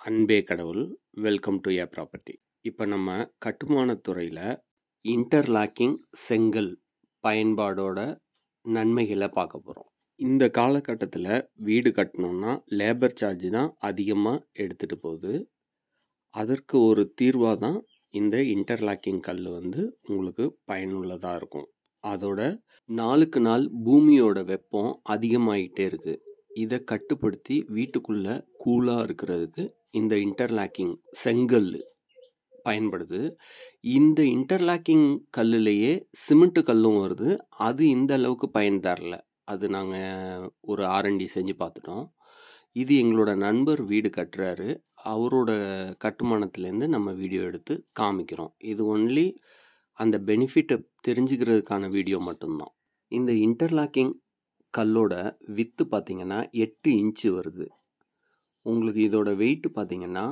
அன்பே கடவுள். Welcome to A property. இப்போ நம்ம கட்டுமானத் துறையில் இன்டர்லாக்கிங் செங்கல் பயன்பாடோட நன்மைகளை பார்க்க போகிறோம். இந்த காலகட்டத்தில் வீடு கட்டணுன்னா லேபர் சார்ஜ் தான் அதிகமாக எடுத்துகிட்டு போகுது. அதற்கு ஒரு தீர்வாக தான் இந்த இன்டர்லாக்கிங் கல் உங்களுக்கு பயனுள்ளதாக இருக்கும். அதோட நாளுக்கு நாள் பூமியோட வெப்பம் அதிகமாகிட்டே இருக்குது. இதை கட்டுப்படுத்தி வீட்டுக்குள்ளே கூலாக இருக்கிறதுக்கு இந்த இன்டர்லாக்கிங் செங்கல் பயன்படுது. இந்த இன்டர்லாக்கிங் கல்லுலேயே சிமெண்ட் கல்லும் வருது. அது இந்த அளவுக்கு பயன் தரல. அது நாங்கள் ஒரு R&D செஞ்சு பார்த்துட்டோம். இது எங்களோட நண்பர் வீடு கட்டுறாரு. அவரோட கட்டுமானத்துலேருந்து நம்ம வீடியோ எடுத்து காமிக்கிறோம். இது ஒன்லி அந்த பெனிஃபிட்டை தெரிஞ்சுக்கிறதுக்கான வீடியோ மட்டும்தான். இந்த இன்டர்லாக்கிங் கல்லோட வித்து பார்த்திங்கன்னா 8 இன்ச்சு வருது. உங்களுக்கு இதோட வெயிட் பார்த்திங்கன்னா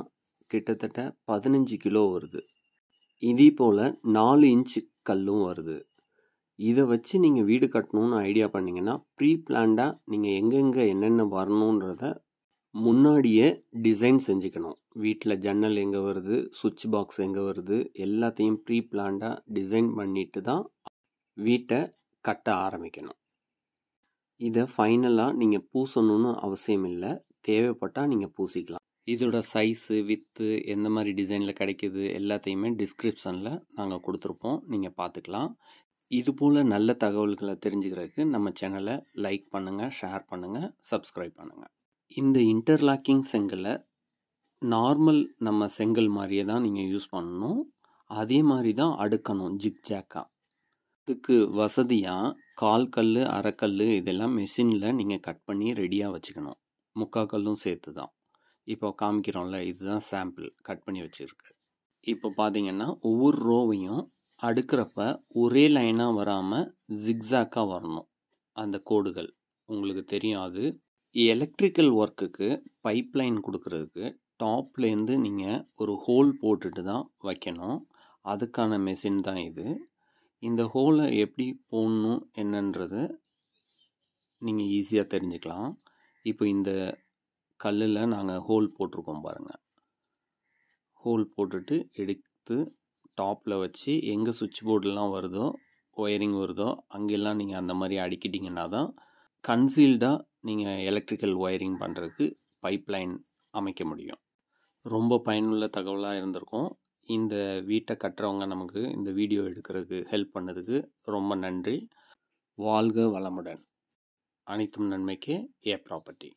கிட்டத்தட்ட 15 கிலோ வருது. இதே போல் 4 இன்ச்சு கல்லும் வருது. இதை வச்சு நீங்கள் வீடு கட்டணும்னு ஐடியா பண்ணிங்கன்னா ப்ரீ பிளான்டாக நீங்கள் எங்கெங்கே என்னென்ன வரணுன்றத முன்னாடியே டிசைன் செஞ்சுக்கணும். வீட்டில் ஜன்னல் எங்கே வருது, சுவிட்ச் பாக்ஸ் எங்கே வருது, எல்லாத்தையும் ப்ரீ பிளான்டாக டிசைன் பண்ணிட்டு தான் வீட்டை கட்ட ஆரம்பிக்கணும். இதை ஃபைனலாக நீங்கள் பூசணும்னு அவசியம் இல்லை. தேவைப்பட்டால் நீங்கள் பூசிக்கலாம். இதோட சைஸு, வித்து, எந்த மாதிரி டிசைனில் கிடைக்கிது எல்லாத்தையுமே டிஸ்கிரிப்ஷனில் நாங்கள் கொடுத்துருப்போம். நீங்கள் பார்த்துக்கலாம். இதுபோல் நல்ல தகவல்களை தெரிஞ்சுக்கிறதுக்கு நம்ம சேனலை லைக் பண்ணுங்கள், ஷேர் பண்ணுங்கள், சப்ஸ்கிரைப் பண்ணுங்கள். இந்த இன்டர்லாக்கிங் செங்கலை நார்மல் நம்ம செங்கல் மாதிரியே தான் நீங்கள் யூஸ் பண்ணணும். அதே மாதிரி தான் அடுக்கணும் ஜிக்ஜாக்காக. இதுக்கு வசதியாக கால் அரைக்கல் இதெல்லாம் மெஷினில் நீங்கள் கட் பண்ணி ரெடியாக வச்சுக்கணும். முக்கால் கல்லும் சேர்த்து தான். இப்போ காமிக்கிறோம்ல, இதுதான் சாம்பிள் கட் பண்ணி வச்சுருக்கு. இப்போ பார்த்தீங்கன்னா ஒவ்வொரு ரோவையும் அடுக்கிறப்ப ஒரே லைனாக வராமல் ஜிக்ஸாக்காக வரணும். அந்த கோடுகள் உங்களுக்கு தெரியும். அது எலக்ட்ரிக்கல் ஒர்க்குக்கு பைப் லைன் கொடுக்கறதுக்கு டாப்லேருந்து நீங்கள் ஒரு ஹோல் போட்டுட்டு தான் வைக்கணும். அதுக்கான மெஷின் தான் இது. இந்த ஹோலை எப்படி போடணும் என்னன்றது நீங்கள் ஈஸியாக தெரிஞ்சுக்கலாம். இப்போ இந்த கல்லில் நாங்கள் ஹோல் போட்டிருக்கோம் பாருங்கள். ஹோல் போட்டுட்டு எடுத்து டாப்பில் வச்சு எங்கே சுவிட்ச் போர்டெலாம் வருதோ, ஒயரிங் வருதோ அங்கெல்லாம் நீங்கள் அந்த மாதிரி அடிக்கிட்டிங்கன்னா தான் கன்சீல்டாக நீங்கள் எலக்ட்ரிக்கல் ஒயரிங் பண்ணுறதுக்கு பைப் லைன் அமைக்க முடியும். ரொம்ப பயனுள்ள தகவலாக இருந்திருக்கும். இந்த வீட்டை கட்டுறவங்க நமக்கு இந்த வீடியோ எடுக்கிறதுக்கு ஹெல்ப் பண்ணதுக்கு ரொம்ப நன்றி. வாழ்க வளமுடன். அனைத்தும் நன்மைக்கே ஏ ப்ராப்பர்ட்டி.